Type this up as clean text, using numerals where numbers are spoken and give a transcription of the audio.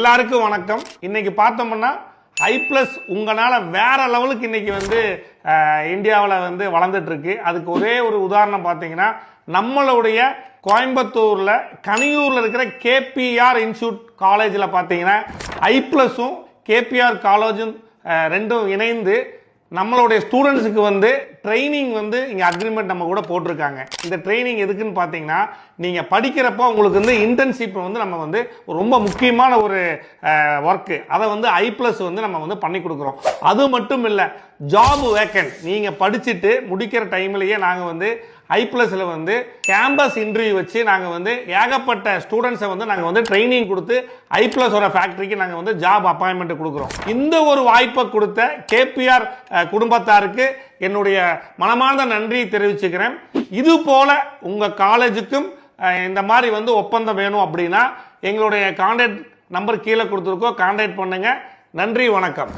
எல்லாருக்கும் வணக்கம். இன்னைக்கு பார்த்தோம்னா ஐ+ உங்களால வேற லெவலுக்கு இன்னைக்கு வந்து இந்தியாவில் வந்து வளர்ந்துட்டு இருக்கு. அதுக்கு ஒரே ஒரு உதாரணம் பார்த்தீங்கன்னா, நம்மளுடைய கோயம்புத்தூர்ல கனியூர்ல இருக்கிற கேபிஆர் இன்ஸ்டியூட் காலேஜில் பார்த்தீங்கன்னா ஐ+ம் கேபிஆர் காலேஜும் ரெண்டும் இணைந்து நம்மளுடைய ஸ்டூடெண்ட்ஸுக்கு வந்து ட்ரைனிங் வந்து இங்கே அக்ரிமெண்ட் நம்ம கூட போட்டிருக்காங்க. இந்த ட்ரைனிங் எதுக்குன்னு பார்த்தீங்கன்னா, நீங்கள் படிக்கிறப்போ உங்களுக்கு வந்து இன்டர்ன்ஷிப் வந்து நம்ம வந்து ரொம்ப முக்கியமான ஒரு ஒர்க்கு, அதை வந்து ஐ+ வந்து நம்ம வந்து பண்ணி கொடுக்குறோம். அது மட்டும் இல்லை, ஜாப் வேக்கன்ட் நீங்கள் படிச்சுட்டு முடிக்கிற டைம்லேயே நாங்கள் வந்து ஐ+ல வந்து கேம்பஸ் இன்டர்வியூ வச்சு நாங்கள் வந்து ஏகப்பட்ட ஸ்டூடெண்ட்ஸை வந்து நாங்கள் வந்து ட்ரைனிங் கொடுத்து ஐ+ஓட ஃபேக்டரிக்கு நாங்கள் வந்து ஜாப் அப்பாயின்மெண்ட் கொடுக்குறோம். இந்த ஒரு வாய்ப்பை கொடுத்த கேபிஆர் குடும்பத்தாருக்கு என்னுடைய மனமார்ந்த நன்றி தெரிவிச்சுக்கிறேன். இது போல உங்கள் காலேஜுக்கும் இந்த மாதிரி வந்து ஒப்பந்தம் வேணும் அப்படின்னா எங்களுடைய கான்டாக்ட் நம்பர் கீழே கொடுத்துருக்கோம், கான்டாக்ட் பண்ணுங்க. நன்றி, வணக்கம்.